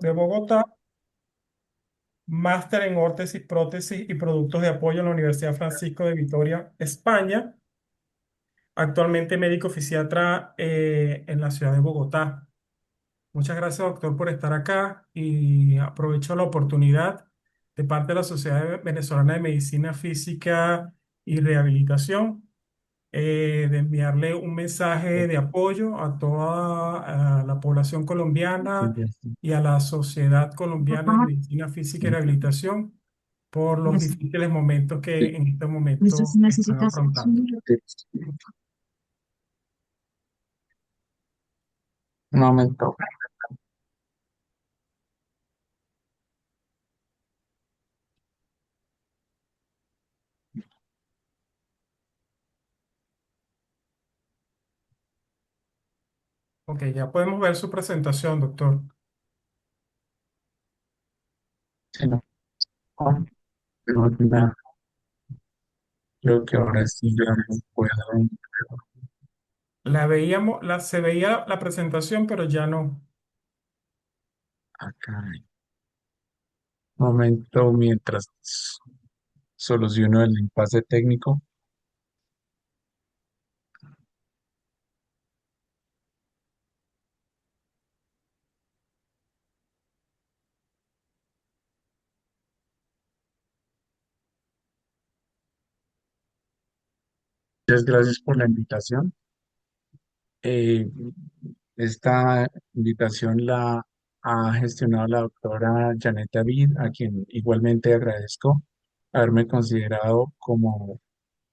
de Bogotá, máster en órtesis, prótesis y productos de apoyo en la Universidad Francisco de Vitoria, España. Actualmente médico fisiatra en la ciudad de Bogotá. Muchas gracias, doctor, por estar acá y aprovecho la oportunidad de parte de la Sociedad Venezolana de Medicina Física y Rehabilitación de enviarle un mensaje de apoyo a toda la población Sí, colombiana ya está. y a la Sociedad Colombiana de Medicina Física y Rehabilitación por los difíciles momentos Sí, que en este ¿listo? momento Si están necesitas afrontando. sí. Un momento. Ok, ya podemos ver su presentación, doctor. Sí, no. Oh, pero nada, creo que ahora sí ya no puedo. Se veía la presentación, pero ya no. Acá. Un momento mientras soluciono el impasse técnico. Muchas gracias por la invitación. Eh, Esta invitación la ha gestionado la doctora Janet David, a quien igualmente agradezco haberme considerado como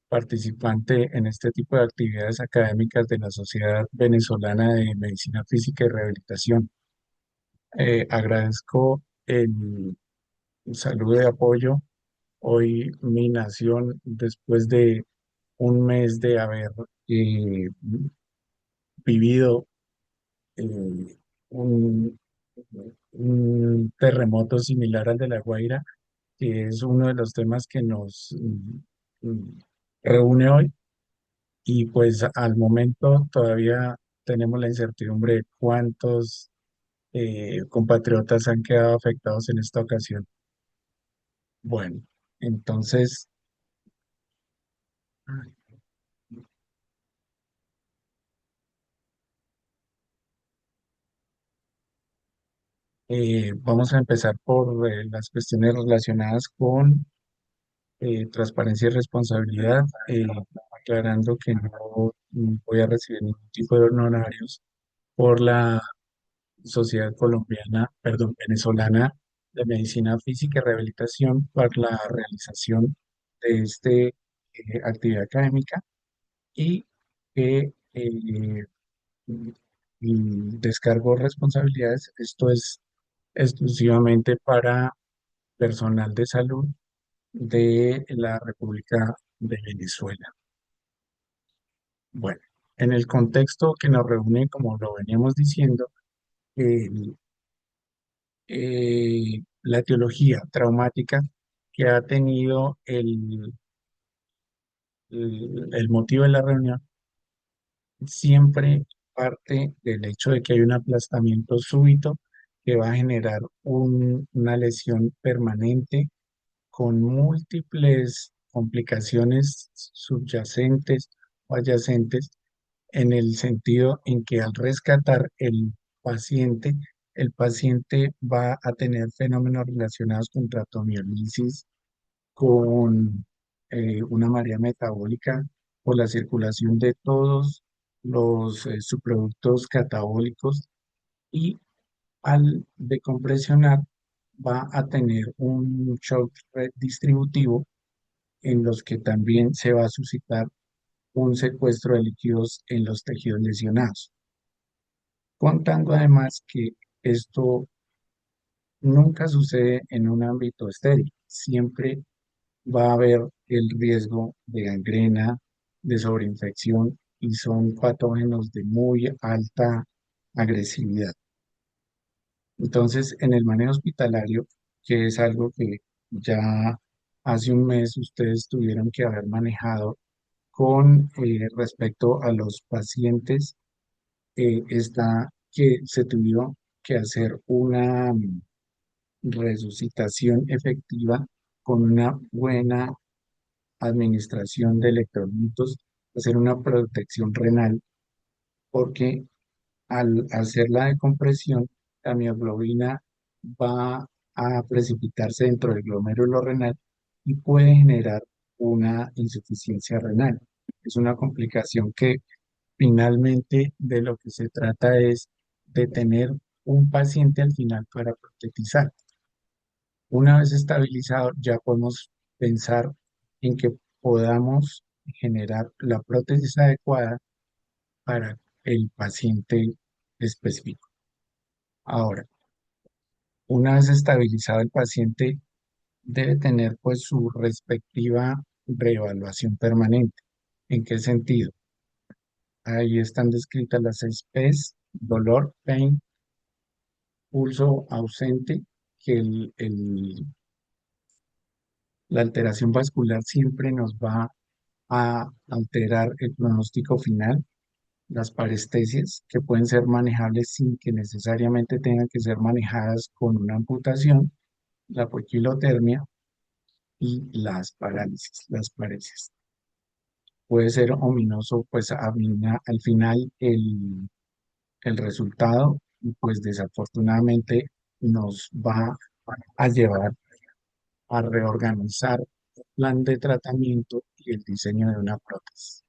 participante en este tipo de actividades académicas de la Sociedad Venezolana de Medicina Física y Rehabilitación. Agradezco el saludo de apoyo. Hoy mi nación, después de un mes de haber eh, vivido eh, un, un terremoto similar al de La Guaira, que es uno de los temas que nos reúne hoy. Y pues al momento todavía tenemos la incertidumbre de cuántos compatriotas han quedado afectados en esta ocasión. Bueno, entonces vamos a empezar por las cuestiones relacionadas con transparencia y responsabilidad, aclarando que no voy a recibir ningún tipo de honorarios por la Sociedad Colombiana, perdón, Venezolana de Medicina Física y Rehabilitación para la realización de esta actividad académica y que descargo responsabilidades. Esto es exclusivamente para personal de salud de la República de Venezuela. Bueno, en el contexto que nos reúne, como lo veníamos diciendo, el la etiología traumática que ha tenido el motivo de la reunión siempre parte del hecho de que hay un aplastamiento súbito que va a generar una lesión permanente con múltiples complicaciones subyacentes o adyacentes en el sentido en que al rescatar paciente, el paciente va a tener fenómenos relacionados con tratomiolisis, con una marea metabólica por la circulación de todos los subproductos catabólicos y al decompresionar va a tener un shock distributivo en los que también se va a suscitar un secuestro de líquidos en los tejidos lesionados, contando además que esto nunca sucede en un ámbito estéril, siempre va a haber el riesgo de gangrena, de sobreinfección y son patógenos de muy alta agresividad. Entonces, en el manejo hospitalario, que es algo que ya hace un mes ustedes tuvieron que haber manejado con respecto a los pacientes está que se tuvieron que hacer una resucitación efectiva con una buena administración de electrolitos, hacer una protección renal, porque al hacer la decompresión, la mioglobina va a precipitarse dentro del glomérulo renal y puede generar una insuficiencia renal. Es una complicación que finalmente de lo que se trata es de tener un paciente al final para protetizar. Una vez estabilizado, ya podemos pensar en que podamos generar la prótesis adecuada para el paciente específico. Ahora, una vez estabilizado el paciente, debe tener pues su respectiva reevaluación permanente. ¿En qué sentido? Ahí están descritas las 6 P's: dolor, pain, pulso ausente, que la alteración vascular siempre nos va a alterar el pronóstico final. Las parestesias, que pueden ser manejables sin que necesariamente tengan que ser manejadas con una amputación, la poiquilotermia y las parálisis, las paresis. Puede ser ominoso, pues al final el resultado, y pues desafortunadamente nos va a llevar a reorganizar el plan de tratamiento y el diseño de una prótesis.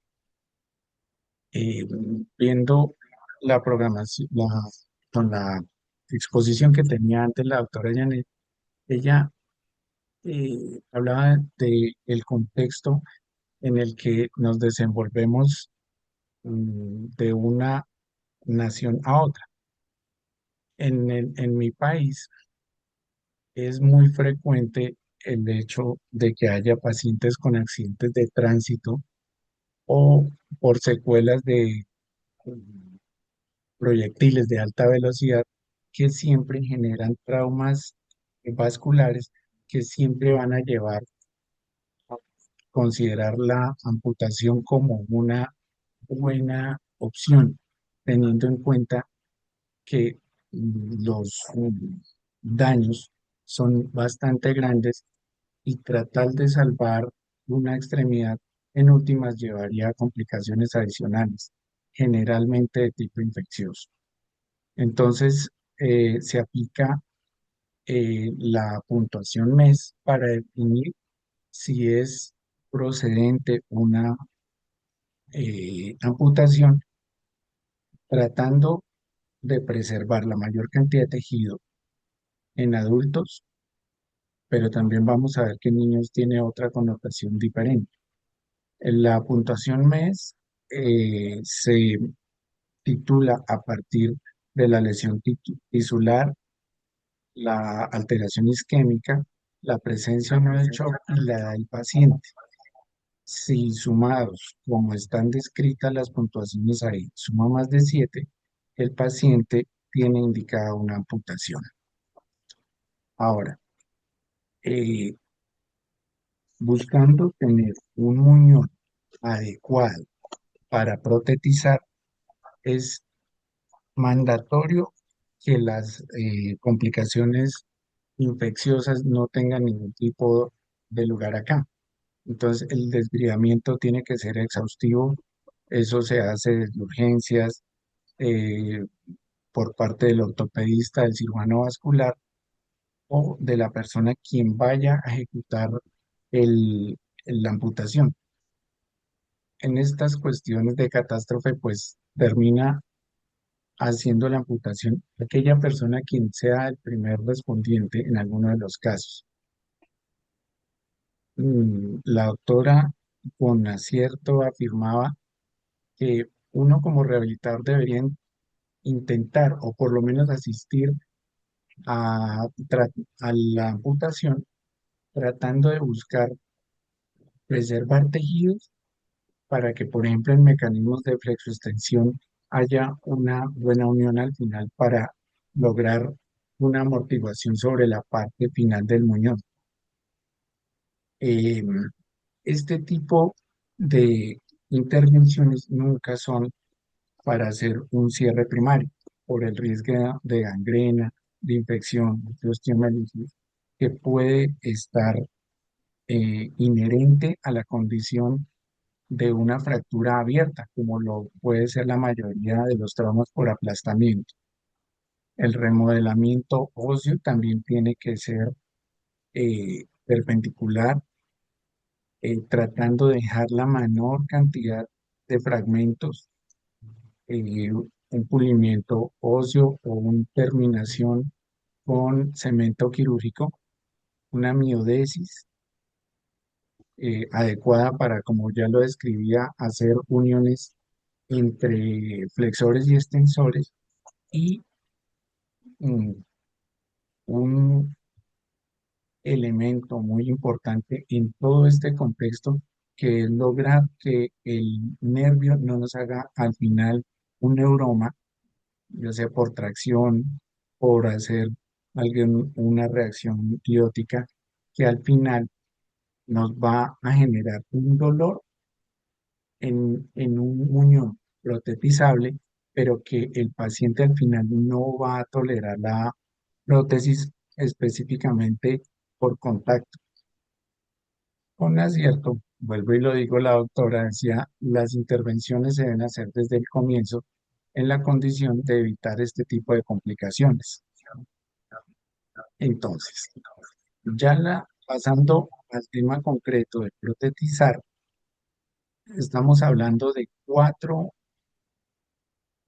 eh, Viendo la programación, con la exposición que tenía antes la doctora Janet, ella hablaba del contexto en el que nos desenvolvemos de una nación a otra. En mi país es muy frecuente el hecho de que haya pacientes con accidentes de tránsito o por secuelas de mm, proyectiles de alta velocidad que siempre generan traumas vasculares que siempre van a llevar a considerar la amputación como una buena opción, teniendo en cuenta que los daños son bastante grandes y tratar de salvar una extremidad en últimas llevaría a complicaciones adicionales, generalmente de tipo infeccioso. Entonces, se aplica la puntuación MES para definir si es procedente una amputación, tratando de preservar la mayor cantidad de tejido en adultos, pero también vamos a ver que en niños tiene otra connotación diferente. En la puntuación MES se titula a partir de la lesión tisular, la alteración isquémica, la presencia o no del shock y la edad del paciente. Si sumados, como están descritas las puntuaciones ahí, suma más de 7, el paciente tiene indicada una amputación. Ahora, eh, buscando tener un muñón adecuado para protetizar, es mandatorio que las complicaciones infecciosas no tengan ningún tipo de lugar acá. Entonces, el desbridamiento tiene que ser exhaustivo. Eso se hace desde urgencias, eh, por parte del ortopedista, del cirujano vascular o de la persona quien vaya a ejecutar la amputación. En estas cuestiones de catástrofe, pues termina haciendo la amputación aquella persona quien sea el primer respondiente en alguno de los casos. La doctora con acierto afirmaba que uno como rehabilitador debería intentar o por lo menos asistir a, a la amputación tratando de buscar preservar tejidos para que, por ejemplo, en mecanismos de flexoextensión haya una buena unión al final para lograr una amortiguación sobre la parte final del muñón. Eh, este tipo de intervenciones nunca son para hacer un cierre primario. por el riesgo de gangrena, de infección, de osteomelitis, que puede estar inherente a la condición de una fractura abierta, como lo puede ser la mayoría de los traumas por aplastamiento. El remodelamiento óseo también tiene que ser perpendicular, tratando de dejar la menor cantidad de fragmentos, un pulimiento óseo o una terminación con cemento quirúrgico, una miodesis adecuada para, como ya lo describía, hacer uniones entre flexores y extensores y mm, un elemento muy importante en todo este contexto que es lograr que el nervio no nos haga al final un neuroma, ya sea por tracción, por hacer una reacción biótica, que al final nos va a generar un dolor en un muñón protetizable, pero que el paciente al final no va a tolerar la prótesis específicamente por contacto. Con acierto, vuelvo y lo digo, la doctora decía, las intervenciones se deben hacer desde el comienzo en la condición de evitar este tipo de complicaciones. Entonces, pasando al tema concreto de protetizar, estamos hablando de cuatro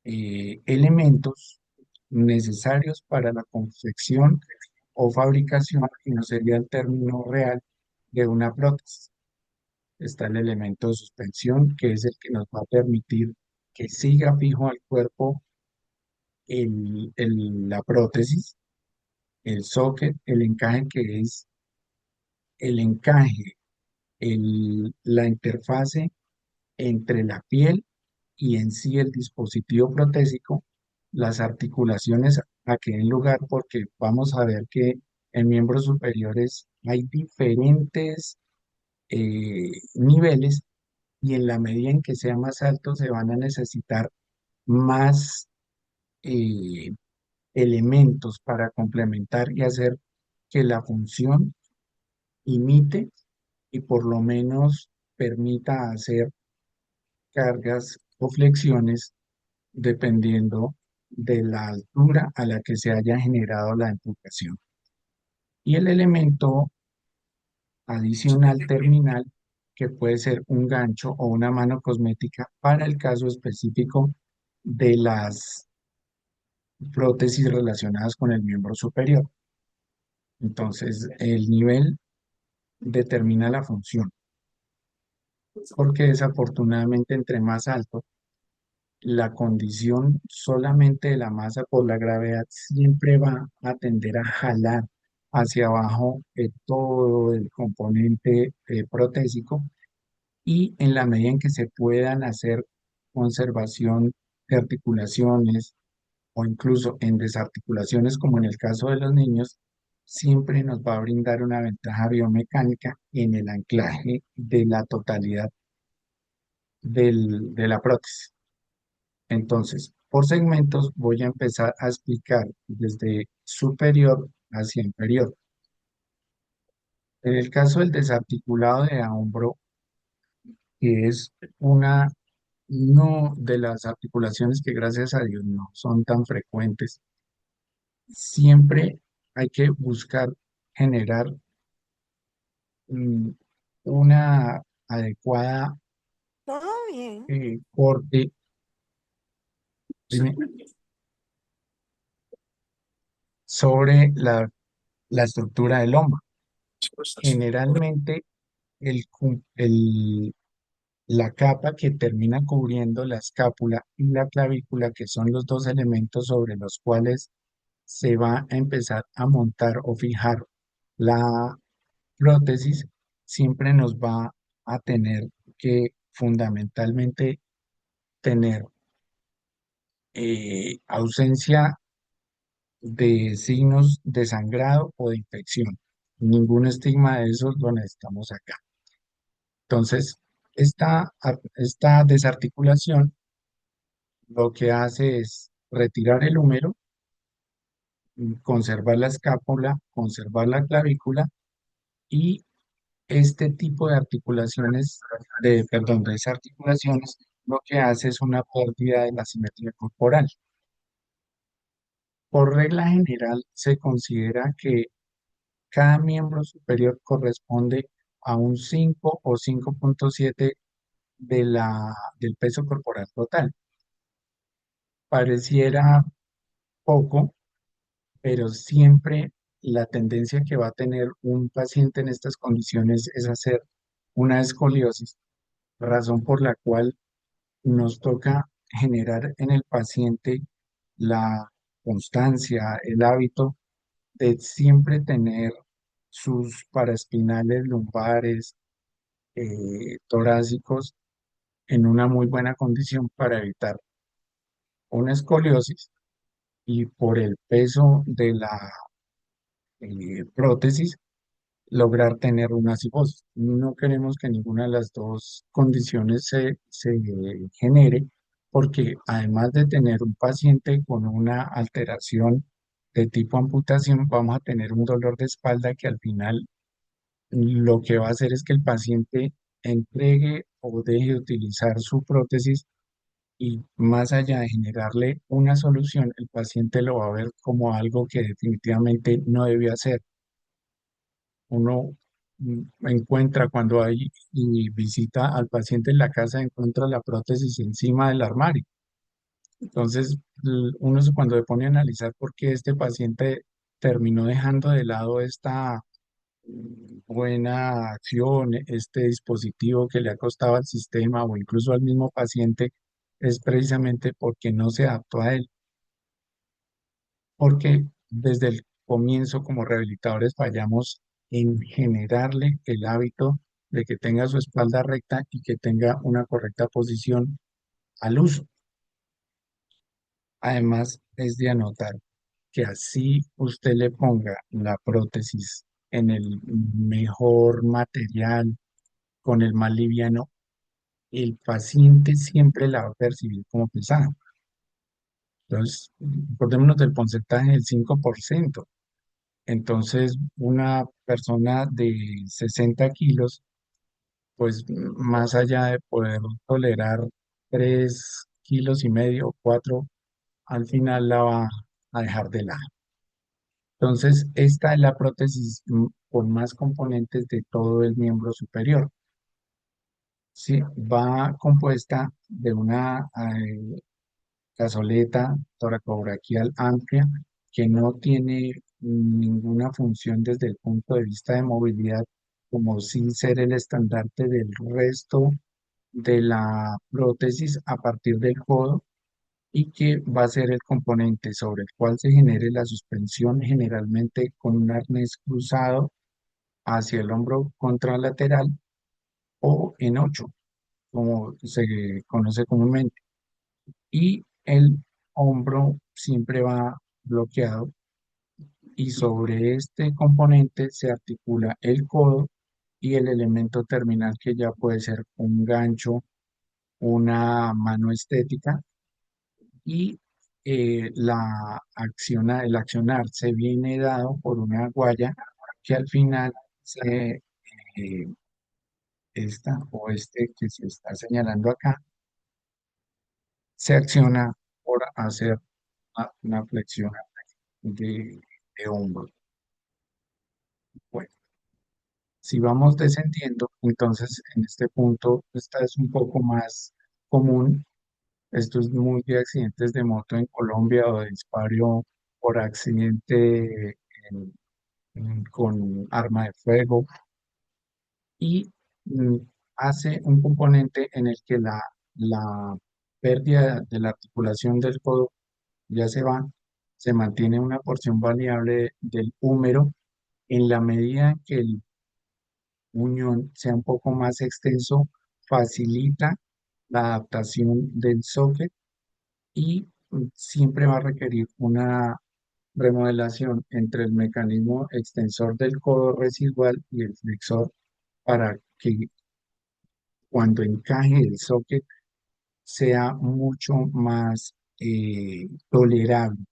elementos necesarios para la confección o fabricación, que no sería el término real, de una prótesis. Está el elemento de suspensión, que es el que nos va a permitir que siga fijo al cuerpo la prótesis, el socket, el encaje, que es el encaje, la interfase entre la piel y en sí el dispositivo protésico, las articulaciones a que den lugar, porque vamos a ver que en miembros superiores hay diferentes niveles y en la medida en que sea más alto se van a necesitar más eh, elementos para complementar y hacer que la función imite y por lo menos permita hacer cargas o flexiones dependiendo de la altura a la que se haya generado la amputación. Y el elemento adicional terminal, que puede ser un gancho o una mano cosmética para el caso específico de las prótesis relacionadas con el miembro superior. Entonces, el nivel determina la función, porque desafortunadamente entre más alto, la condición solamente de la masa por la gravedad siempre va a tender a jalar hacia abajo todo el componente protésico y en la medida en que se puedan hacer conservación de articulaciones o incluso en desarticulaciones como en el caso de los niños, siempre nos va a brindar una ventaja biomecánica en el anclaje de la totalidad de la prótesis. Entonces, por segmentos voy a empezar a explicar desde superior hacia inferior. En el caso del desarticulado de hombro, que es una no de las articulaciones que gracias a Dios no son tan frecuentes, siempre hay que buscar generar mm, una adecuada Todo bien. corte dime, sobre la estructura del hombro. Generalmente la capa que termina cubriendo la escápula y la clavícula, que son los dos elementos sobre los cuales se va a empezar a montar o fijar la prótesis, siempre nos va a tener que fundamentalmente tener ausencia de signos de sangrado o de infección. Ningún estigma de esos lo necesitamos acá. Entonces, esta desarticulación lo que hace es retirar el húmero, conservar la escápula, conservar la clavícula y este tipo de articulaciones, perdón, de desarticulaciones, lo que hace es una pérdida de la simetría corporal. Por regla general, se considera que cada miembro superior corresponde a un 5 o 5,7 del peso corporal total. Pareciera poco, pero siempre la tendencia que va a tener un paciente en estas condiciones es hacer una escoliosis, razón por la cual nos toca generar en el paciente la constancia, el hábito de siempre tener sus paraespinales lumbares, torácicos en una muy buena condición para evitar una escoliosis y por el peso de la prótesis lograr tener una cifosis. No queremos que ninguna de las dos condiciones se genere, porque además de tener un paciente con una alteración de tipo amputación, vamos a tener un dolor de espalda que al final lo que va a hacer es que el paciente entregue o deje de utilizar su prótesis y más allá de generarle una solución, el paciente lo va a ver como algo que definitivamente no debe hacer. Uno encuentra cuando hay y visita al paciente en la casa, encuentra la prótesis encima del armario. Entonces, cuando se pone a analizar por qué este paciente terminó dejando de lado esta buena acción, este dispositivo que le ha costado al sistema o incluso al mismo paciente, es precisamente porque no se adaptó a él, porque desde el comienzo como rehabilitadores fallamos en generarle el hábito de que tenga su espalda recta y que tenga una correcta posición al uso. Además, es de anotar que así usted le ponga la prótesis en el mejor material, con el más liviano, el paciente siempre la va a percibir como pesada. Entonces, acordémonos del porcentaje del 5%. Entonces, una persona de 60 kilos, pues más allá de poder tolerar 3,5 kilos o 4, al final la va a dejar de lado. Entonces, esta es la prótesis con más componentes de todo el miembro superior. Sí, va compuesta de una cazoleta toracobraquial amplia que no tiene ninguna función desde el punto de vista de movilidad, como sin ser el estandarte del resto de la prótesis a partir del codo y que va a ser el componente sobre el cual se genere la suspensión generalmente con un arnés cruzado hacia el hombro contralateral o en 8, como se conoce comúnmente. Y el hombro siempre va bloqueado y sobre este componente se articula el codo y el elemento terminal que ya puede ser un gancho, una mano estética y el accionar se viene dado por una guaya que al final eh, esta o este que se está señalando acá se acciona por hacer una flexión de hombro. Bueno, si vamos descendiendo, entonces en este punto, esta es un poco más común. Esto es muy de accidentes de moto en Colombia o de disparo por accidente con arma de fuego y mm, hace un componente en el que la pérdida de la articulación del codo ya se va, se mantiene una porción variable del húmero en la medida en que el muñón sea un poco más extenso, facilita la adaptación del socket y siempre va a requerir una remodelación entre el mecanismo extensor del codo residual y el flexor para que cuando encaje el socket sea mucho más tolerable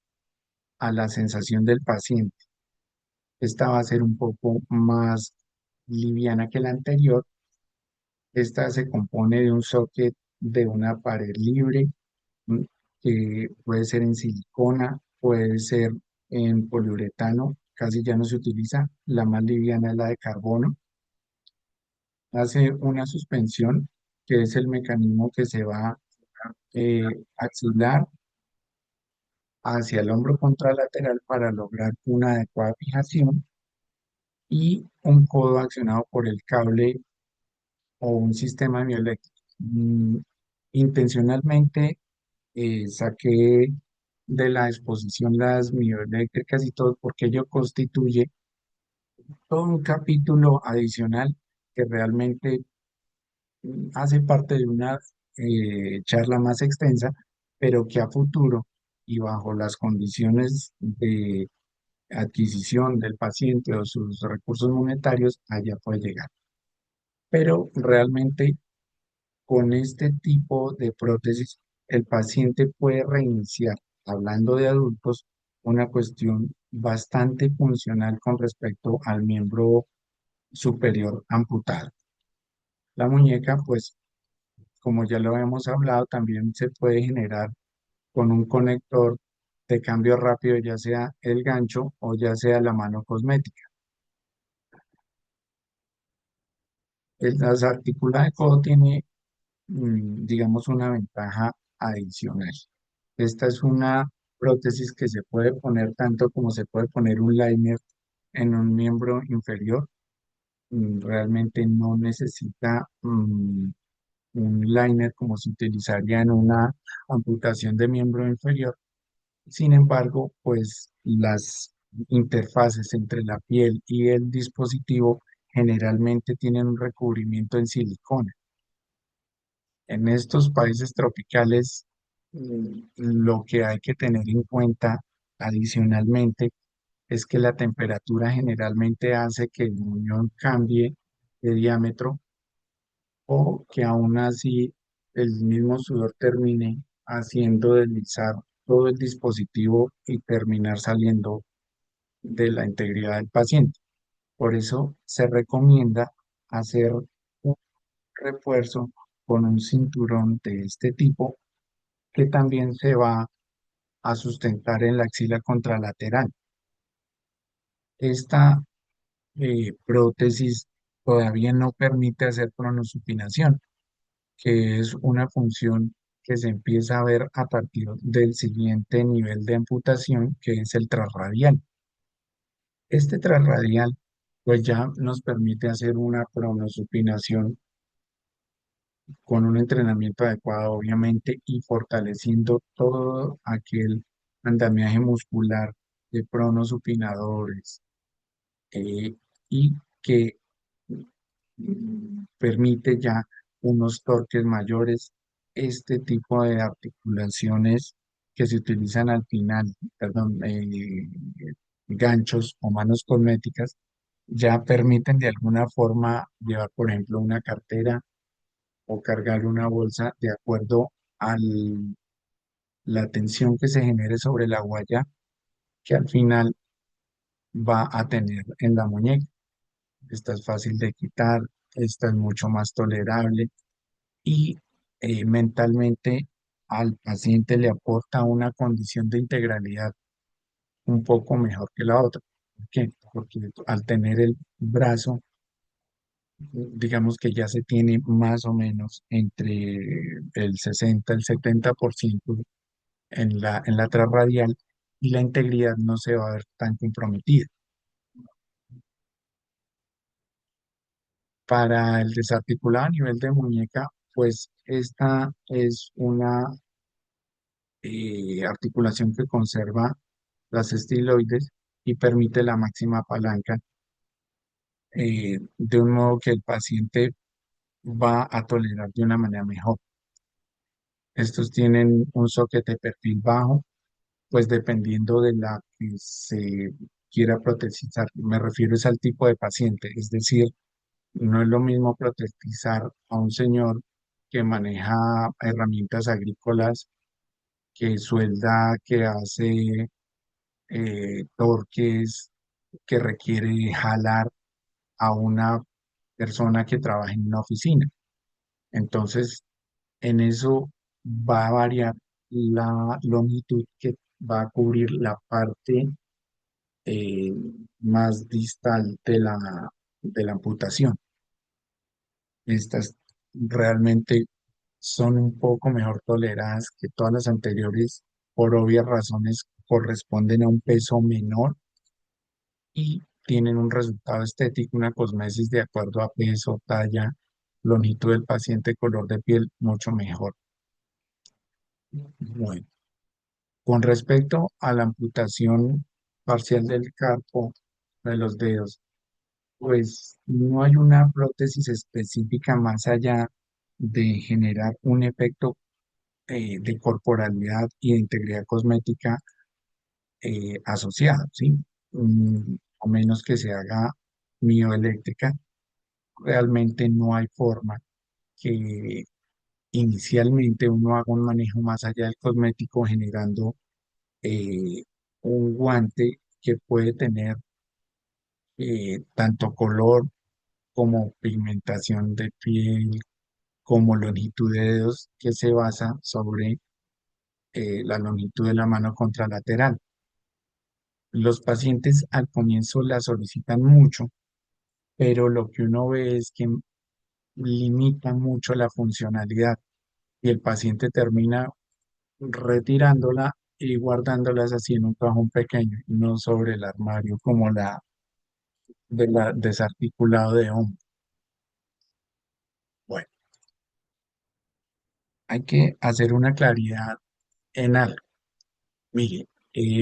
a la sensación del paciente. Esta va a ser un poco más liviana que la anterior. Esta se compone de un socket de una pared libre, mm, que puede ser en silicona, puede ser en poliuretano, casi ya no se utiliza. La más liviana es la de carbono. Hace una suspensión, que es el mecanismo que se va axilar hacia el hombro contralateral para lograr una adecuada fijación, y un codo accionado por el cable o un sistema mioeléctrico. Intencionalmente saqué de la exposición las mioeléctricas y todo porque ello constituye todo un capítulo adicional que realmente hace parte de una charla más extensa, pero que a futuro y bajo las condiciones de adquisición del paciente o sus recursos monetarios, allá puede llegar. Pero realmente con este tipo de prótesis, el paciente puede reiniciar, hablando de adultos, una cuestión bastante funcional con respecto al miembro superior amputado. La muñeca, pues, como ya lo hemos hablado, también se puede generar con un conector de cambio rápido, ya sea el gancho o ya sea la mano cosmética. Las articuladas de codo tiene, digamos, una ventaja adicional. Esta es una prótesis que se puede poner tanto como se puede poner un liner en un miembro inferior. Realmente no necesita un liner como se utilizaría en una amputación de miembro inferior. Sin embargo, pues las interfaces entre la piel y el dispositivo generalmente tienen un recubrimiento en silicona. En estos países tropicales, lo que hay que tener en cuenta adicionalmente es que la temperatura generalmente hace que el muñón cambie de diámetro, o que aún así el mismo sudor termine haciendo deslizar todo el dispositivo y terminar saliendo de la integridad del paciente. Por eso se recomienda hacer un refuerzo con un cinturón de este tipo, que también se va a sustentar en la axila contralateral. Esta prótesis todavía no permite hacer pronosupinación, que es una función que se empieza a ver a partir del siguiente nivel de amputación, que es el trasradial. Este trasradial pues ya nos permite hacer una pronosupinación con un entrenamiento adecuado, obviamente, y fortaleciendo todo aquel andamiaje muscular de pronosupinadores, eh, y que permite ya unos torques mayores. Este tipo de articulaciones que se utilizan al final, perdón, ganchos o manos cosméticas, ya permiten de alguna forma llevar, por ejemplo, una cartera o cargar una bolsa de acuerdo a la tensión que se genere sobre la guaya, que al final va a tener en la muñeca. Esta es fácil de quitar, esta es mucho más tolerable, y mentalmente al paciente le aporta una condición de integralidad un poco mejor que la otra. ¿Por qué? Porque al tener el brazo, digamos que ya se tiene más o menos entre el 60 y el 70% en la transradial, y la integridad no se va a ver tan comprometida. Para el desarticulado a nivel de muñeca, pues esta es una articulación que conserva las estiloides y permite la máxima palanca, de un modo que el paciente va a tolerar de una manera mejor. Estos tienen un socket de perfil bajo, pues dependiendo de la que se quiera protesizar. Me refiero es al tipo de paciente, es decir, no es lo mismo protesizar a un señor que maneja herramientas agrícolas que suelda, que hace torques, que requiere jalar a una persona que trabaja en una oficina. Entonces, en eso va a variar la longitud que va a cubrir la parte eh, más distal de la amputación. Estas realmente son un poco mejor toleradas que todas las anteriores, por obvias razones corresponden a un peso menor y tienen un resultado estético, una cosmesis de acuerdo a peso, talla, longitud del paciente, color de piel, mucho mejor. Bueno, con respecto a la amputación parcial del carpo de los dedos, pues no hay una prótesis específica más allá de generar un efecto de corporalidad y de integridad cosmética asociado, ¿sí? A menos que se haga mioeléctrica, realmente no hay forma que inicialmente uno haga un manejo más allá del cosmético generando eh, un guante que puede tener tanto color como pigmentación de piel, como longitud de dedos, que se basa sobre la longitud de la mano contralateral. Los pacientes al comienzo la solicitan mucho, pero lo que uno ve es que limita mucho la funcionalidad y el paciente termina retirándola y guardándolas así en un cajón pequeño, no sobre el armario como la desarticulado de hombro. Bueno, hay que hacer una claridad en algo. Mire,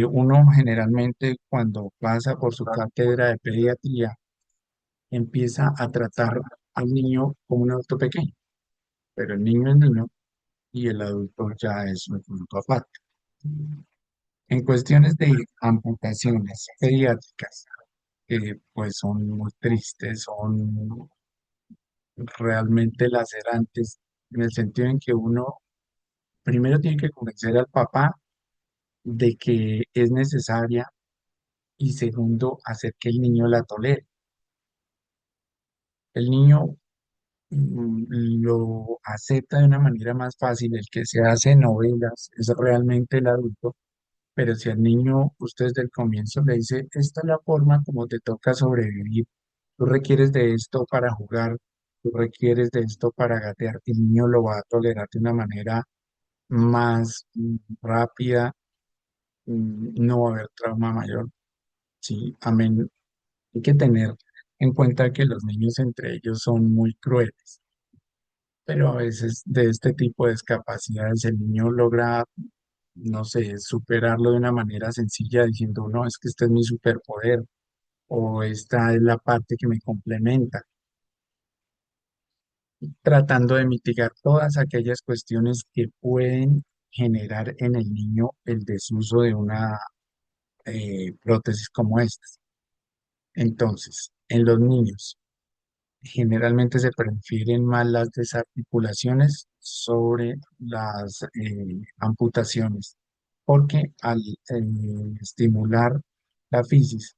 uno generalmente cuando pasa por su cátedra de pediatría empieza a tratar al niño como un adulto pequeño, pero el niño es niño y el adulto ya es un punto aparte. En cuestiones de amputaciones pediátricas, pues son muy tristes, son realmente lacerantes, en el sentido en que uno primero tiene que convencer al papá de que es necesaria y segundo, hacer que el niño la tolere. El niño lo acepta de una manera más fácil, el que se hace novelas es realmente el adulto, pero si al niño usted desde el comienzo le dice, esta es la forma como te toca sobrevivir, tú requieres de esto para jugar, tú requieres de esto para gatear, el niño lo va a tolerar de una manera más rápida, no va a haber trauma mayor, sí, amén. Hay que tener en cuenta que los niños entre ellos son muy crueles, pero a veces de este tipo de discapacidades el niño logra, no sé, superarlo de una manera sencilla diciendo, no, es que este es mi superpoder o esta es la parte que me complementa, tratando de mitigar todas aquellas cuestiones que pueden generar en el niño el desuso de una prótesis como esta. Entonces, en los niños, generalmente se prefieren más las desarticulaciones sobre las amputaciones, porque al estimular la fisis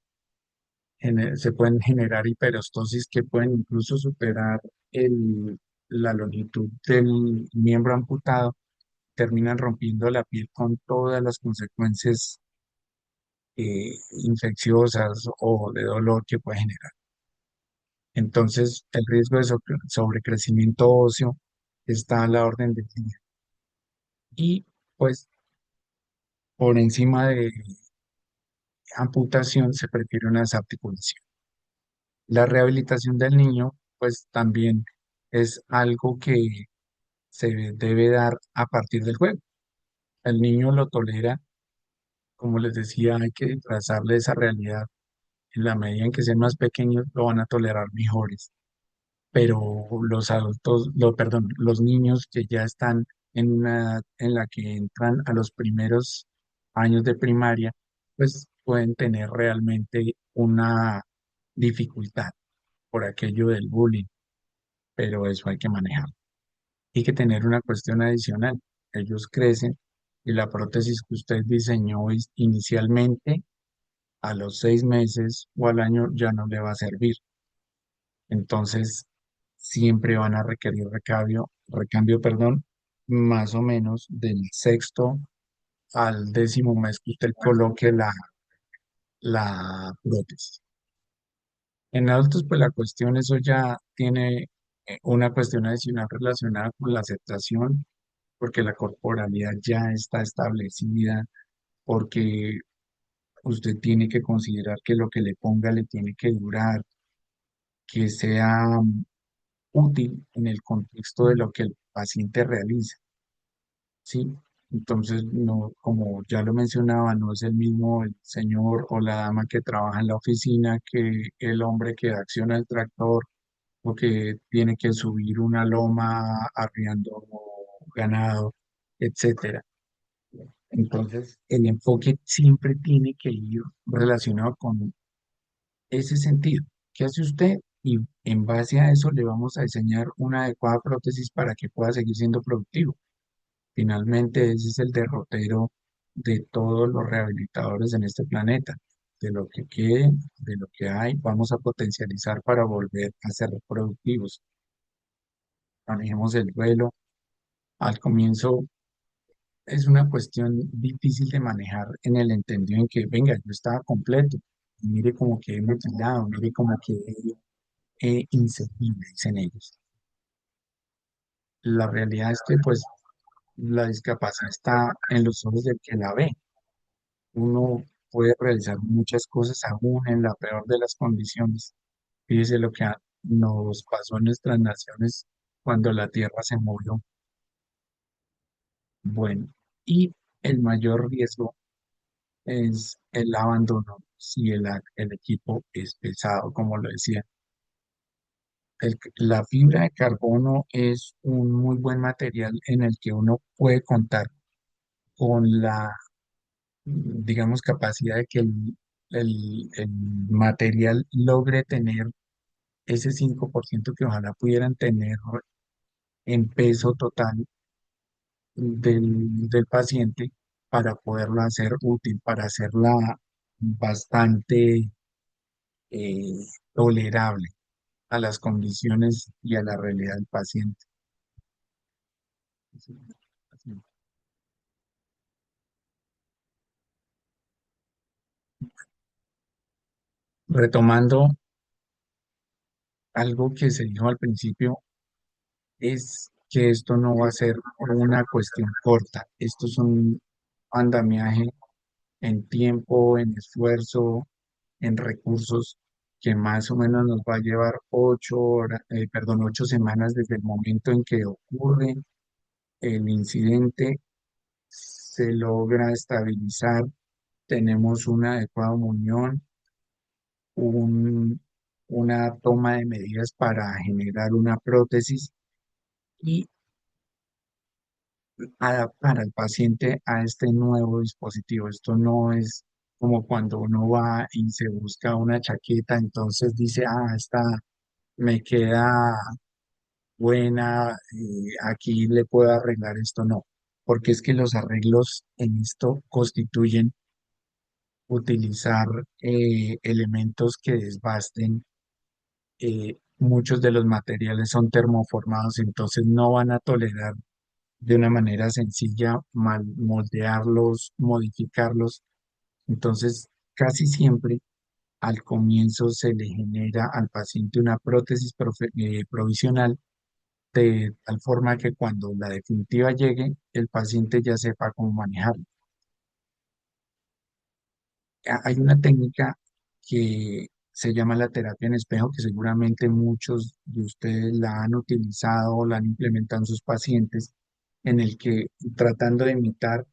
se pueden generar hiperostosis que pueden incluso superar la longitud del miembro amputado, terminan rompiendo la piel con todas las consecuencias infecciosas o de dolor que puede generar. Entonces, el riesgo de sobrecrecimiento óseo está a la orden del día. Y pues por encima de amputación se prefiere una desarticulación. La rehabilitación del niño, pues también es algo que se debe dar a partir del juego. El niño lo tolera, como les decía, hay que trazarle esa realidad. En la medida en que sean más pequeños, lo van a tolerar mejores. Pero los adultos, perdón, los niños que ya están en una edad en la que entran a los primeros años de primaria, pues pueden tener realmente una dificultad por aquello del bullying, pero eso hay que manejar. Hay que tener una cuestión adicional. Ellos crecen y la prótesis que usted diseñó inicialmente a los 6 meses o al año ya no le va a servir. Entonces, siempre van a requerir recambio, perdón, más o menos del sexto al 10.º mes que usted coloque la prótesis. En adultos, pues la cuestión, eso ya tiene una cuestión adicional relacionada con la aceptación, porque la corporalidad ya está establecida, porque usted tiene que considerar que lo que le ponga le tiene que durar, que sea útil en el contexto de lo que el paciente realiza, ¿sí? Entonces, no, como ya lo mencionaba, no es el mismo el señor o la dama que trabaja en la oficina que el hombre que acciona el tractor o que tiene que subir una loma arriando ganado, etcétera. Entonces, el enfoque siempre tiene que ir relacionado con ese sentido. ¿Qué hace usted? Y en base a eso le vamos a diseñar una adecuada prótesis para que pueda seguir siendo productivo. Finalmente, ese es el derrotero de todos los rehabilitadores en este planeta. De lo que quede, de lo que hay, vamos a potencializar para volver a ser productivos. Manejemos el duelo. Al comienzo es una cuestión difícil de manejar en el entendido en que, venga, yo estaba completo. Y mire como que he mutilado, mire como que inservible, dicen ellos. La realidad es que pues la discapacidad está en los ojos del que la ve. Uno puede realizar muchas cosas aún en la peor de las condiciones. Fíjese lo que nos pasó en nuestras naciones cuando la tierra se movió. Bueno, y el mayor riesgo es el abandono si el equipo es pesado, como lo decía. La fibra de carbono es un muy buen material en el que uno puede contar con la, digamos, capacidad de que el material logre tener ese 5% que ojalá pudieran tener en peso total del paciente para poderla hacer útil, para hacerla bastante tolerable a las condiciones y a la realidad del paciente. Retomando algo que se dijo al principio, es que esto no va a ser una cuestión corta. Esto es un andamiaje en tiempo, en esfuerzo, en recursos que más o menos nos va a llevar 8 horas, perdón, 8 semanas desde el momento en que ocurre el incidente, se logra estabilizar, tenemos una adecuada unión, un- una toma de medidas para generar una prótesis y adaptar al paciente a este nuevo dispositivo. Esto no es como cuando uno va y se busca una chaqueta, entonces dice, ah, esta me queda buena, aquí le puedo arreglar esto. No, porque es que los arreglos en esto constituyen utilizar elementos que desbasten. Muchos de los materiales son termoformados, entonces no van a tolerar de una manera sencilla moldearlos, modificarlos. Entonces, casi siempre al comienzo se le genera al paciente una prótesis provisional de tal forma que cuando la definitiva llegue, el paciente ya sepa cómo manejarlo. Hay una técnica que se llama la terapia en espejo, que seguramente muchos de ustedes la han utilizado o la han implementado en sus pacientes, en el que tratando de imitar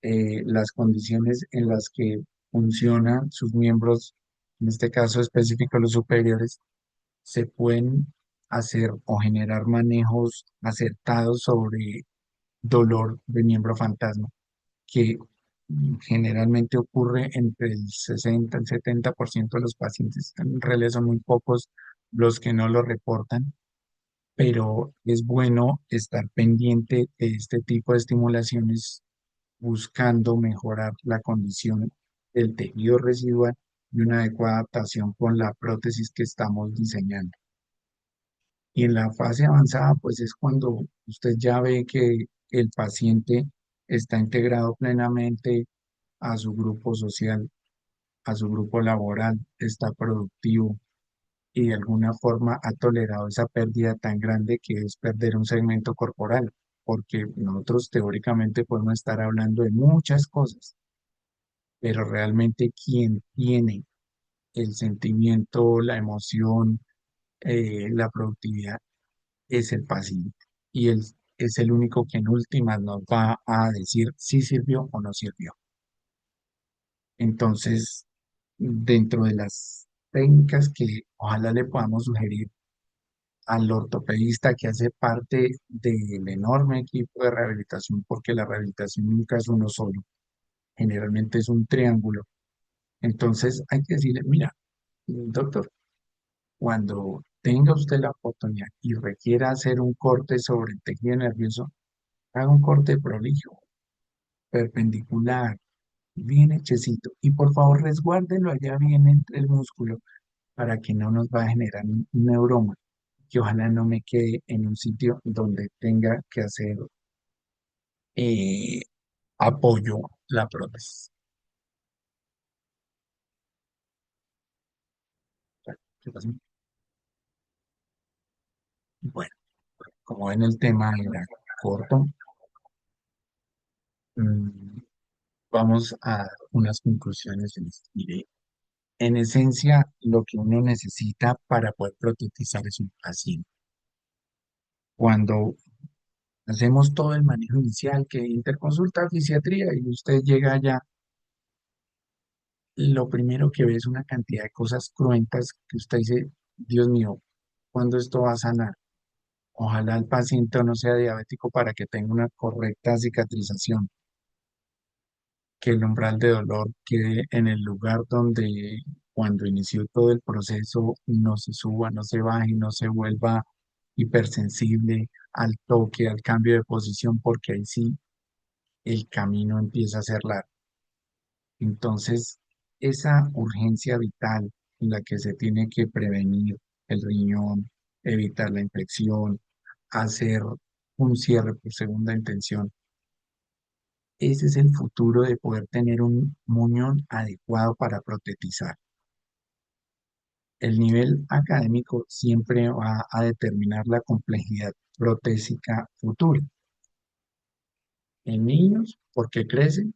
las condiciones en las que funcionan sus miembros, en este caso específico los superiores, se pueden hacer o generar manejos acertados sobre dolor de miembro fantasma, que generalmente ocurre entre el 60 y el 70% de los pacientes. En realidad son muy pocos los que no lo reportan, pero es bueno estar pendiente de este tipo de estimulaciones buscando mejorar la condición del tejido residual y una adecuada adaptación con la prótesis que estamos diseñando. Y en la fase avanzada, pues es cuando usted ya ve que el paciente está integrado plenamente a su grupo social, a su grupo laboral, está productivo y de alguna forma ha tolerado esa pérdida tan grande que es perder un segmento corporal, porque nosotros teóricamente podemos estar hablando de muchas cosas, pero realmente quien tiene el sentimiento, la emoción, la productividad es el paciente y él es el único que en últimas nos va a decir si sirvió o no sirvió. Entonces, dentro de las técnicas que ojalá le podamos sugerir al ortopedista que hace parte del enorme equipo de rehabilitación, porque la rehabilitación nunca es uno solo, generalmente es un triángulo. Entonces hay que decirle, mira, doctor, cuando tenga usted la oportunidad y requiera hacer un corte sobre el tejido nervioso, haga un corte prolijo, perpendicular, bien hechecito, y por favor resguárdelo allá bien entre el músculo para que no nos va a generar un neuroma, que ojalá no me quede en un sitio donde tenga que hacer eh, apoyo la prótesis. ¿Qué pasó? Bueno, como ven el tema era corto, mm, vamos a dar unas conclusiones en esto. Mire, en esencia, lo que uno necesita para poder protetizar es un paciente. Cuando hacemos todo el manejo inicial, que interconsulta fisiatría y usted llega allá, lo primero que ve es una cantidad de cosas cruentas que usted dice, Dios mío, ¿cuándo esto va a sanar? Ojalá el paciente no sea diabético para que tenga una correcta cicatrización, que el umbral de dolor quede en el lugar donde cuando inició todo el proceso no se suba, no se baje, no se vuelva hipersensible al toque, al cambio de posición, porque ahí sí el camino empieza a ser largo. Entonces, esa urgencia vital en la que se tiene que prevenir el riñón, evitar la infección, hacer un cierre por segunda intención, ese es el futuro de poder tener un muñón adecuado para protetizar. El nivel académico siempre va a determinar la complejidad protésica futura. En niños, porque crecen,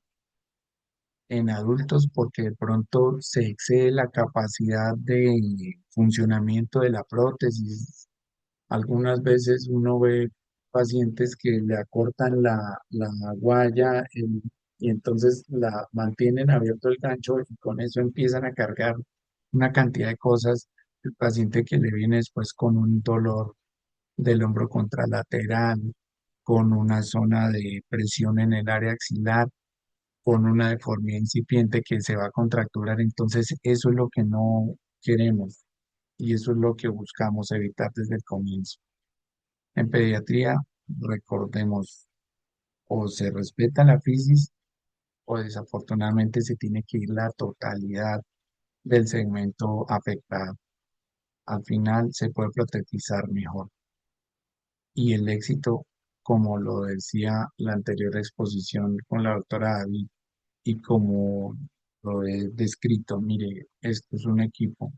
en adultos porque de pronto se excede la capacidad de funcionamiento de la prótesis. Algunas veces uno ve pacientes que le acortan la guaya y entonces la mantienen abierto el gancho y con eso empiezan a cargar una cantidad de cosas. El paciente que le viene después con un dolor del hombro contralateral, con una zona de presión en el área axilar, con una deformidad incipiente que se va a contracturar. Entonces, eso es lo que no queremos y eso es lo que buscamos evitar desde el comienzo. En pediatría, recordemos, o se respeta la fisis o desafortunadamente se tiene que ir la totalidad del segmento afectado. Al final se puede protetizar mejor. Y el éxito, como lo decía la anterior exposición con la doctora David, y como lo he descrito, mire, esto es un equipo.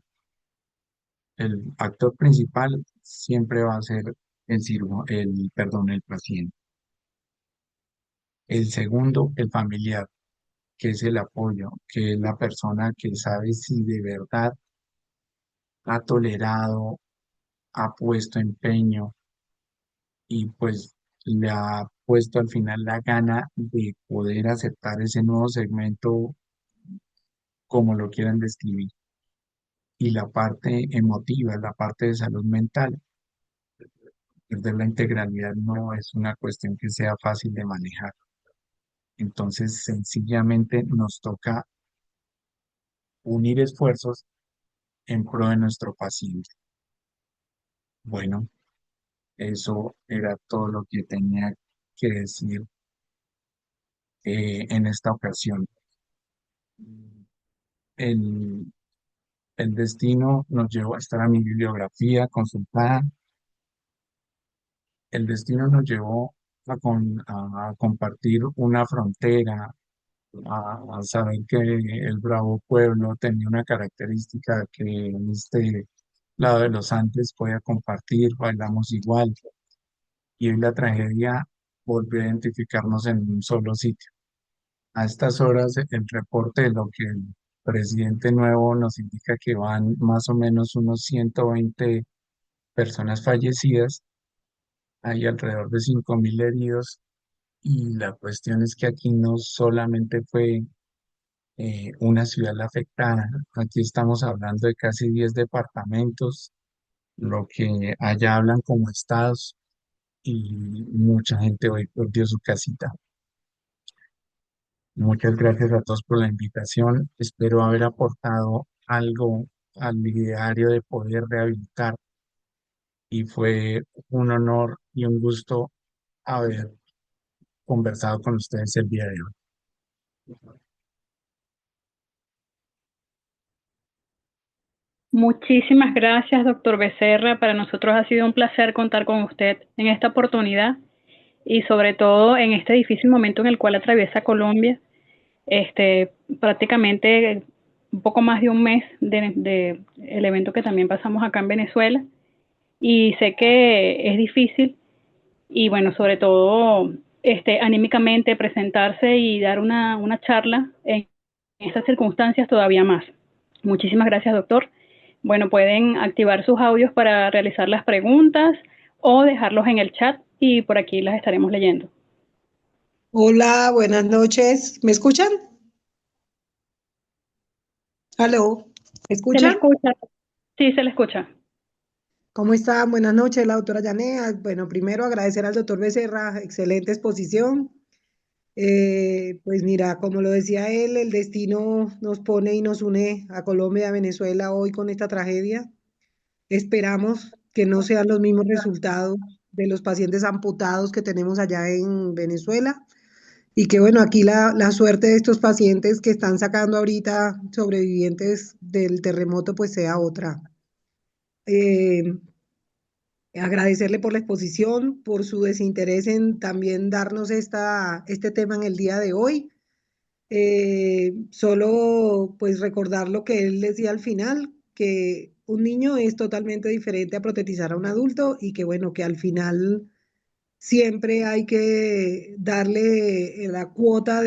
El actor principal siempre va a ser el paciente. El segundo, el familiar, que es el apoyo, que es la persona que sabe si de verdad ha tolerado, ha puesto empeño y pues le ha puesto al final la gana de poder aceptar ese nuevo segmento como lo quieran describir. Y la parte emotiva, la parte de salud mental, perder la integralidad no es una cuestión que sea fácil de manejar. Entonces, sencillamente nos toca unir esfuerzos en pro de nuestro paciente. Bueno, eso era todo lo que tenía que decir en esta ocasión. El, el destino nos llevó a estar a mi bibliografía consultada. El destino nos llevó a compartir una frontera, a saber que el Bravo Pueblo tenía una característica que en este lado de los Andes podía compartir, bailamos igual, y hoy la tragedia volvió a identificarnos en un solo sitio. A estas horas, el reporte de lo que el presidente nuevo nos indica que van más o menos unos 120 personas fallecidas, hay alrededor de 5.000 heridos, y la cuestión es que aquí no solamente fue una ciudad la afectada, aquí estamos hablando de casi 10 departamentos, lo que allá hablan como estados, y mucha gente hoy perdió su casita. Muchas gracias a todos por la invitación. Espero haber aportado algo al ideario de poder rehabilitar, y fue un honor y un gusto haber conversado con ustedes el día de hoy. Muchísimas gracias, doctor Becerra. Para nosotros ha sido un placer contar con usted en esta oportunidad y sobre todo en este difícil momento en el cual atraviesa Colombia. Prácticamente un poco más de un mes de el evento que también pasamos acá en Venezuela, y sé que es difícil y bueno, sobre todo anímicamente presentarse y dar una charla en estas circunstancias todavía más. Muchísimas gracias, doctor. Bueno, pueden activar sus audios para realizar las preguntas o dejarlos en el chat y por aquí las estaremos leyendo. Hola, buenas noches. ¿Me escuchan? ¿Aló? ¿Me ¿Se le escuchan? escucha? Sí, se le escucha. ¿Cómo están? Buenas noches, la doctora Yanea. Bueno, primero agradecer al doctor Becerra, excelente exposición. Pues mira, como lo decía él, el destino nos pone y nos une a Colombia y a Venezuela hoy con esta tragedia. Esperamos que no sean los mismos resultados de los pacientes amputados que tenemos allá en Venezuela. Y que bueno, aquí la suerte de estos pacientes que están sacando ahorita sobrevivientes del terremoto pues sea otra. Eh, Agradecerle por la exposición, por su desinterés en también darnos este tema en el día de hoy. Solo pues recordar lo que él decía al final, que un niño es totalmente diferente a protetizar a un adulto y que bueno, que al final siempre hay que darle la cuota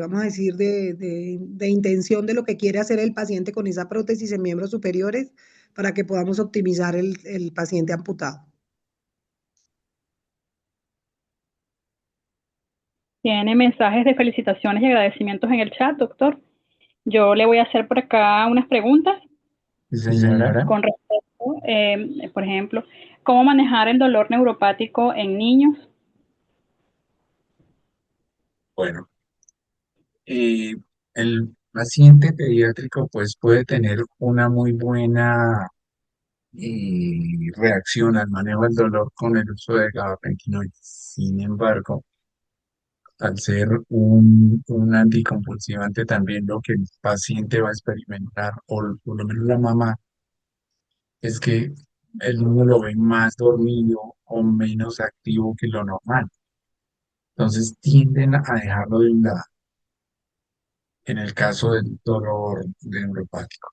vamos a decir, de intención de lo que quiere hacer el paciente con esa prótesis en miembros superiores para que podamos optimizar el paciente amputado. Tiene mensajes de felicitaciones y agradecimientos en el chat, doctor. Yo le voy a hacer por acá unas preguntas Sí, señora. con respecto, por ejemplo, ¿cómo manejar el dolor neuropático en niños? Bueno, eh, el paciente pediátrico pues puede tener una muy buena reacción al manejo del dolor con el uso de gabapentinoides. Sin embargo, al ser un anticonvulsivante, también lo que el paciente va a experimentar, o por lo menos la mamá, es que el niño lo ve más dormido o menos activo que lo normal. Entonces tienden a dejarlo de un lado en el caso del dolor neuropático.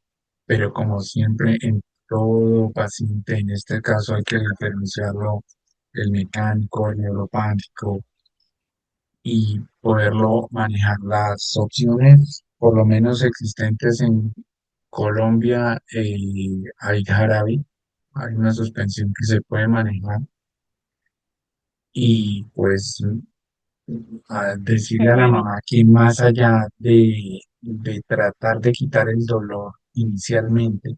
Pero como siempre, en todo paciente, en este caso hay que diferenciarlo, el mecánico, el neuropático, y poderlo manejar. Las opciones, por lo menos existentes en Colombia, hay jarabe, hay una suspensión que se puede manejar, y pues a Qué decirle a la bueno. mamá que más allá de tratar de quitar el dolor inicialmente,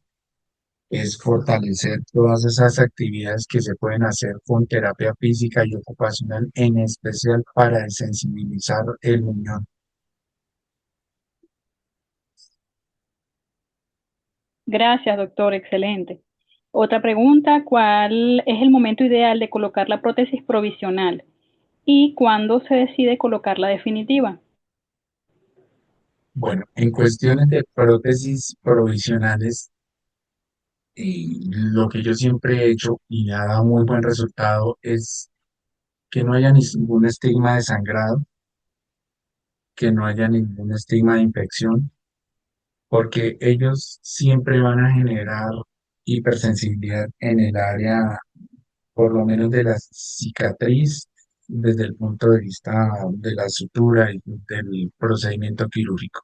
es fortalecer todas esas actividades que se pueden hacer con terapia física y ocupacional, en especial para desensibilizar el muñón. Gracias, doctor. Excelente. Otra pregunta, ¿cuál es el momento ideal de colocar la prótesis provisional? y cuándo se decide colocar la definitiva. Bueno, en cuestiones de prótesis provisionales, lo que yo siempre he hecho y ha dado muy buen resultado es que no haya ningún estigma de sangrado, que no haya ningún estigma de infección, porque ellos siempre van a generar hipersensibilidad en el área, por lo menos de la cicatriz, desde el punto de vista de la sutura y del procedimiento quirúrgico.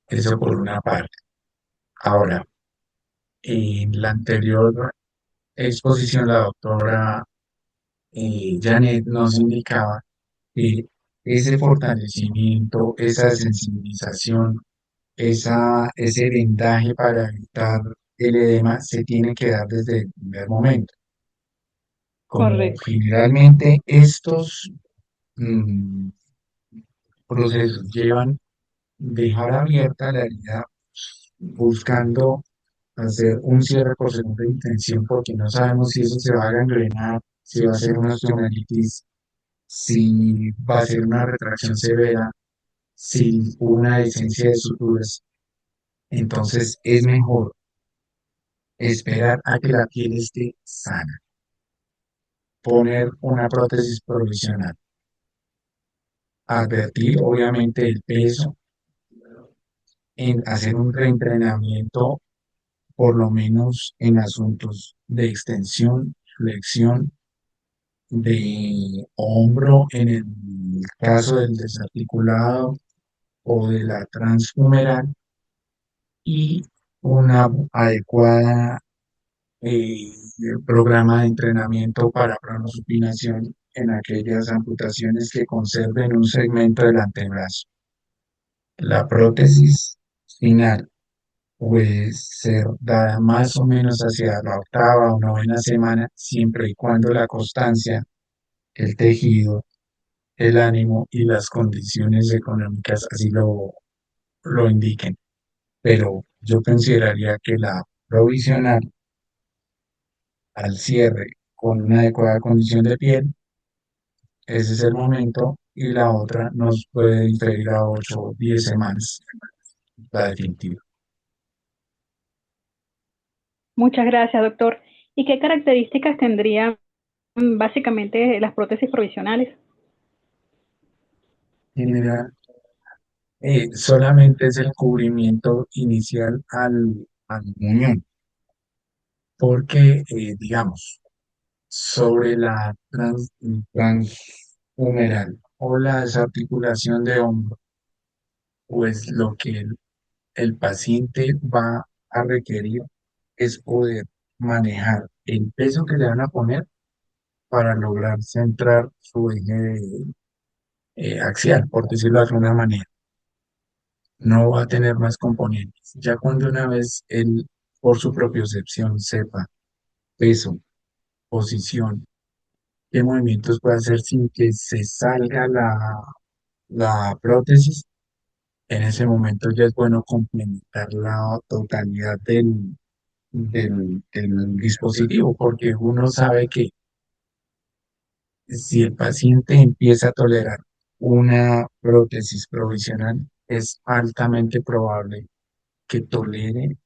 Eso por una parte. Ahora, en la anterior exposición, la doctora Janet nos indicaba que ese fortalecimiento, esa sensibilización, ese vendaje para evitar el edema se tiene que dar desde el primer momento. Como Correcto, generalmente estos mm, procesos llevan dejar abierta la herida buscando hacer un cierre por segunda intención porque no sabemos si eso se va a gangrenar, si va a ser una osteomelitis, si va a ser una retracción severa, si una esencia de suturas. Entonces es mejor esperar a que la piel esté sana, poner una prótesis provisional, advertir obviamente el peso, en hacer un reentrenamiento por lo menos en asuntos de extensión, flexión, de hombro en el caso del desarticulado o de la transhumeral y una adecuada eh, programa de entrenamiento para pronosupinación en aquellas amputaciones que conserven un segmento del antebrazo. La prótesis final puede ser dada más o menos hacia la octava o novena semana, siempre y cuando la constancia, el tejido, el ánimo y las condiciones económicas así lo indiquen. Pero yo consideraría que la provisional al cierre con una adecuada condición de piel, ese es el momento, y la otra nos puede diferir a 8 o 10 semanas, la definitiva. muchas gracias, doctor. ¿Y qué características tendrían básicamente las prótesis provisionales? General, solamente es el cubrimiento inicial al muñón, porque, digamos, sobre la transhumeral o la desarticulación de hombro, pues lo que el paciente va a requerir es poder manejar el peso que le van a poner para lograr centrar su eje axial, por decirlo de alguna manera. No va a tener más componentes. Ya cuando una vez él, por su propiocepción, sepa peso, posición, qué movimientos puede hacer sin que se salga la prótesis, en ese momento ya es bueno complementar la totalidad del dispositivo, porque uno sabe que si el paciente empieza a tolerar una prótesis provisional, es altamente probable que tolere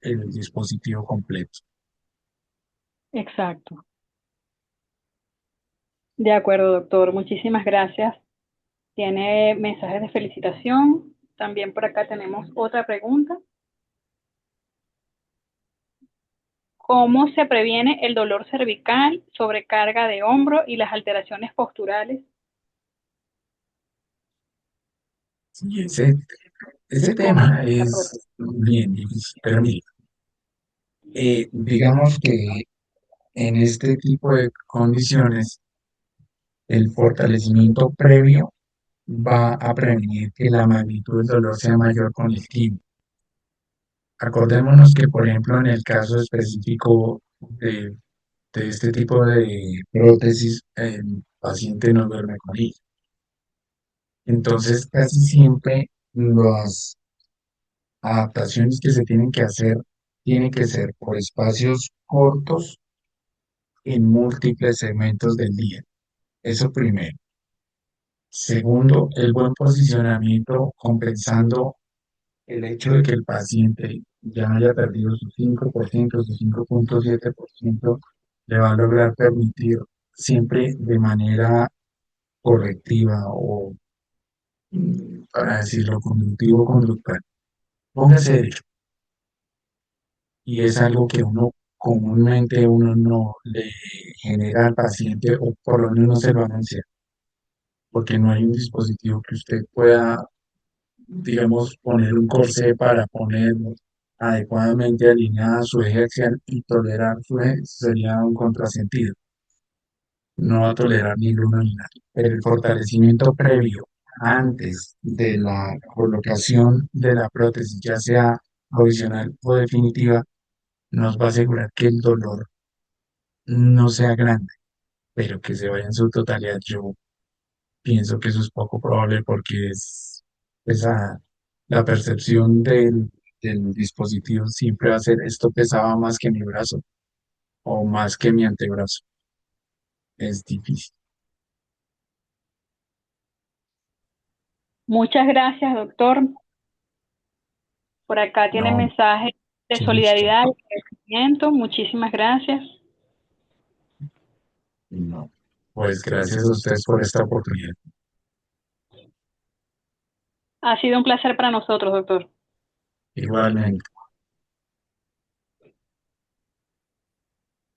el dispositivo completo. Exacto. De acuerdo, doctor. Muchísimas gracias. Tiene mensajes de felicitación. También por acá tenemos otra pregunta. ¿Cómo se previene el dolor cervical, sobrecarga de hombro y las alteraciones posturales? Sí, ese Con tema la es prótesis. bien difícil, pero mire, digamos que en este tipo de condiciones, el fortalecimiento previo va a prevenir que la magnitud del dolor sea mayor con el tiempo. Acordémonos que, por ejemplo, en el caso específico de este tipo de prótesis, el paciente no duerme con ella. Entonces, casi siempre las adaptaciones que se tienen que hacer tienen que ser por espacios cortos en múltiples segmentos del día. Eso primero. Segundo, el buen posicionamiento compensando el hecho de que el paciente ya haya perdido su 5%, su 5,7%, le va a lograr permitir siempre de manera correctiva o, para decirlo, conductivo-conductual. Póngase derecho. Y es algo que uno comúnmente no le genera al paciente o por lo menos no se lo anuncia, porque no hay un dispositivo que usted pueda, digamos, poner un corsé para poner adecuadamente alineada su eje axial y tolerar su eje, sería un contrasentido. No va a tolerar ninguno ni nada. Pero el fortalecimiento previo, antes de la colocación de la prótesis, ya sea provisional o definitiva, nos va a asegurar que el dolor no sea grande, pero que se vaya en su totalidad. Yo pienso que eso es poco probable porque es esa, la percepción del dispositivo siempre va a ser esto pesaba más que mi brazo o más que mi antebrazo. Es difícil. Muchas gracias, doctor. Por acá tiene No, mensajes de qué gusto. solidaridad y agradecimiento. Muchísimas gracias. No. Pues gracias a ustedes por esta oportunidad. Ha sido un placer para nosotros, doctor. Igualmente.